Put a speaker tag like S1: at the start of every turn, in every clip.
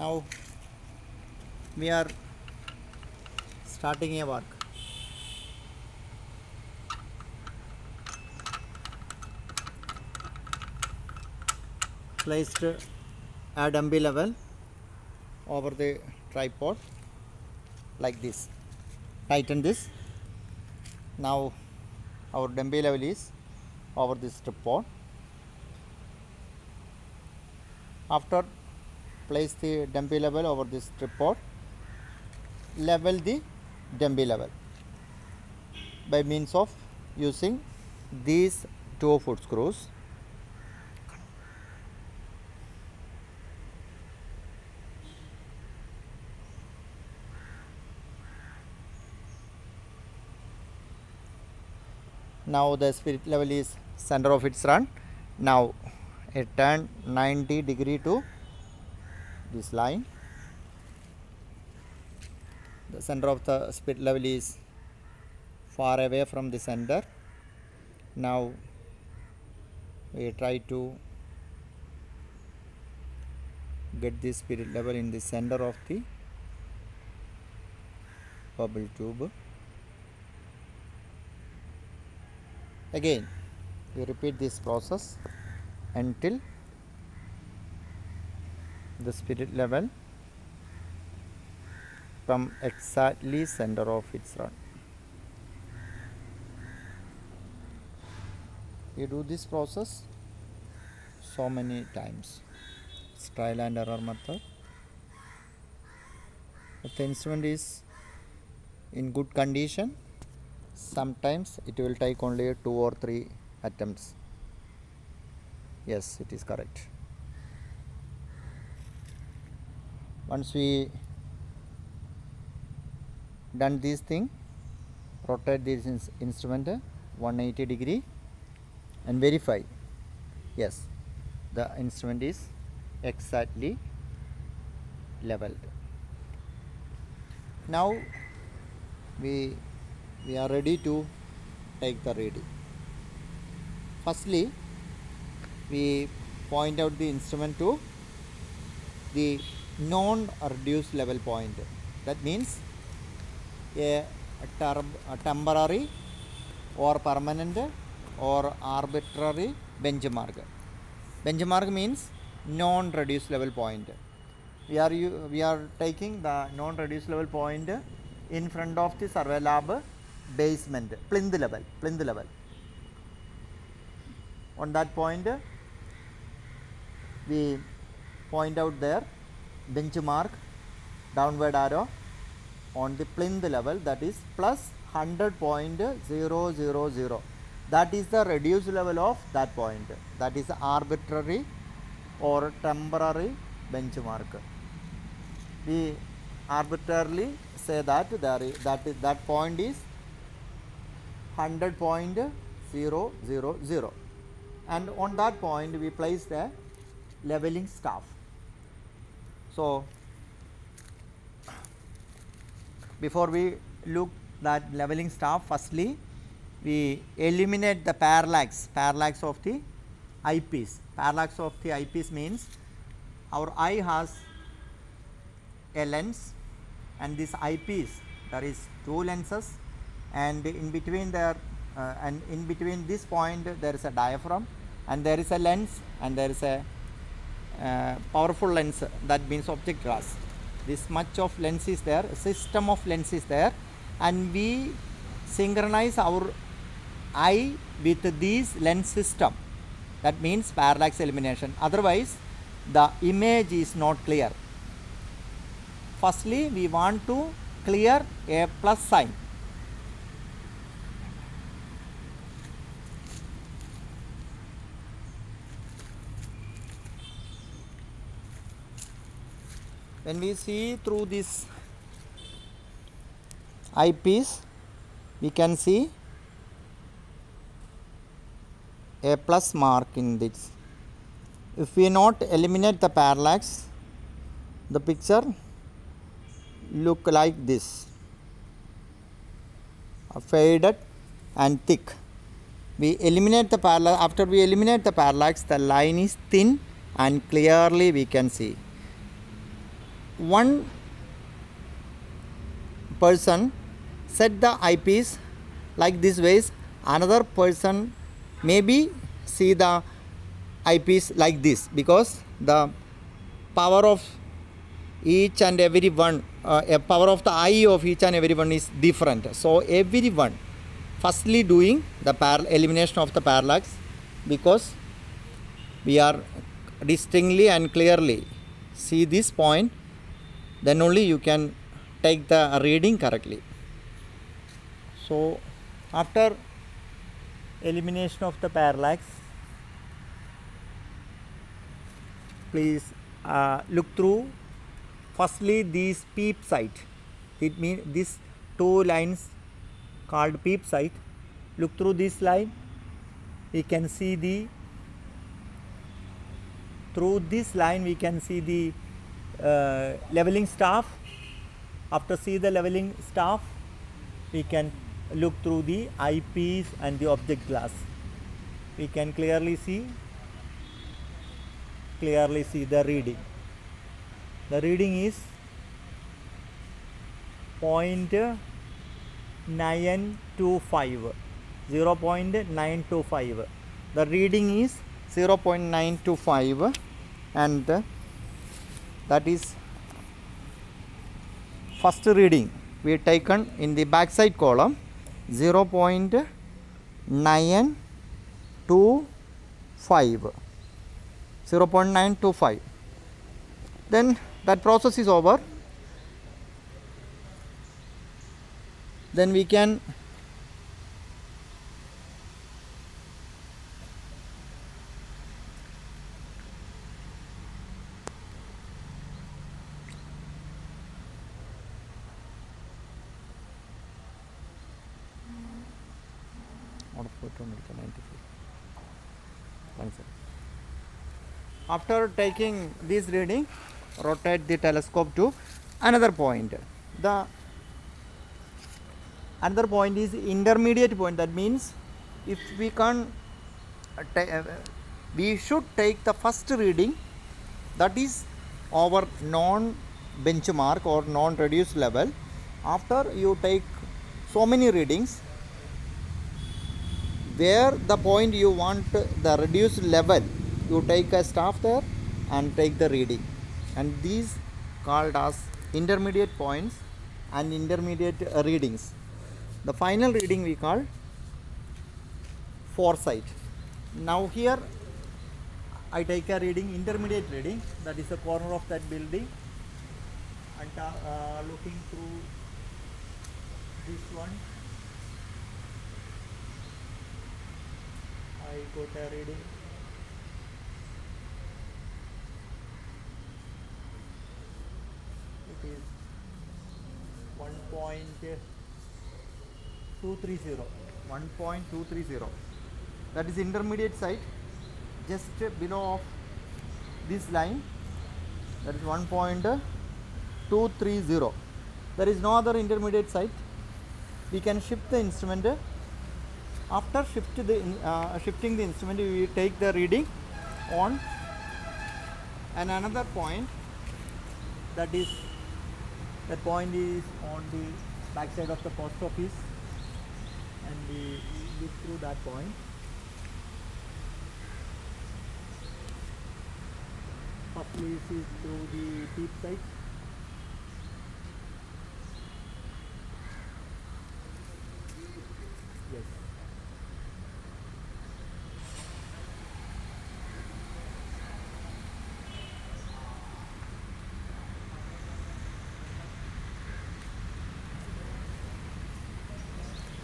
S1: Now we are starting a work. Placed at dumbbell level over the tripod like this. Tighten this. Now our dumbbell level is over this tripod. After place the dumbbell level over this tripod, level the dumbbell level by means of using these 2 foot screws. Now the spirit level is center of its run. Now it turn 90 degree to this line. The center of the spirit level is far away from the center. Now we try to get this spirit level in the center of the bubble tube. Again we repeat this process until the spirit level come exactly center of its run. You do this process so many times. It's trial and error method. If the instrument is in good condition, sometimes it will take only 2 or 3 attempts. Yes, it is correct. Once we done this thing, rotate this instrument 180 degree and verify. Yes, the instrument is exactly leveled. Now we are ready to take the reading. Firstly, we point out the instrument to the non-reduced level point. That means a temporary or permanent or arbitrary benchmark. Benchmark means non-reduced level point. We are taking the non-reduced level point in front of the survey lab basement, plinth level. On that point, we point out there benchmark downward arrow on the plinth level, that is plus 100.000. That is the reduced level of that point. That is arbitrary or temporary benchmark. We arbitrarily say that that point is 100.000, and on that point we place the leveling staff. So before we look that leveling staff, firstly we eliminate the parallax of the eyepiece. Parallax of the eyepiece means our eye has a lens, and this eyepiece, there is 2 lenses, and in between there and in between this point there is a diaphragm, and there is a lens, and there is a powerful lens, that means object glass. This much of lens is there, system of lens is there, and we synchronize our eye with this lens system. That means parallax elimination. Otherwise the image is not clear. Firstly, we want to clear a plus sign. When we see through this eyepiece, we can see a plus mark in this. If we not eliminate the parallax, the picture look like this, faded and thick. We eliminate the parallax. After we eliminate the parallax, the line is thin and clearly we can see. one person set the eyepiece like this ways, another person maybe see the eyepiece like this, because the power of each and every one, power of the eye of each and every one is different. So everyone firstly doing the elimination of the parallax, because we are distinctly and clearly see this point, then only you can take the reading correctly. So after elimination of the parallax, please look through firstly these peep sight. It means these two lines called peep sight. Look through this line, we can see the, through this line we can see the leveling staff. After see the leveling staff, we can look through the eyepiece and the object glass. We can clearly see the reading. The reading is 0.925. 0.925. The reading is 0.925, and that is first reading we taken in the backside column, 0.925. 0.925. Then that process is over. Then we can after taking this reading, rotate the telescope to another point. The another point is intermediate point. That means if we can we should take the first reading, that is our non benchmark or non reduced level. After you take so many readings, where the point you want the reduced level, you take a staff there and take the reading, and these called as intermediate points and intermediate readings. The final reading we call foresight. Now here I take a reading, intermediate reading, that is the corner of that building, and looking through this one, I got a reading. It is 1.230. 1.230. That is intermediate site, just below of this line. That is 1.230. There is no other intermediate site. We can shift the instrument. After shifting the instrument, we take the reading on and another point. That point is on the back side of the post office, and we look through that point. Firstly, see through the peep sight. Yes.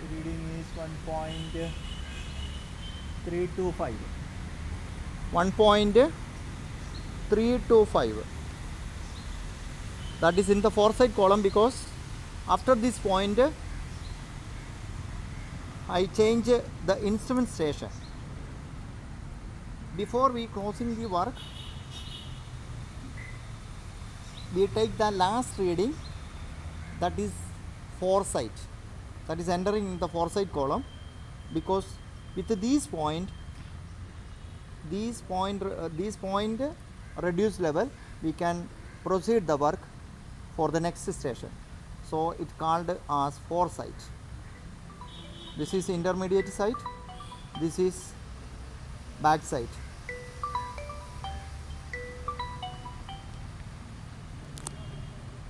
S1: The reading is 1.325. 1.325. That is in the foresight column, because after this point I change the instrument station. Before we closing the work, we take the last reading, that is foresight, that is entering in the foresight column, because with these point reduced level, we can proceed the work for the next station. So it called as foresight. This is intermediate site, this is back site.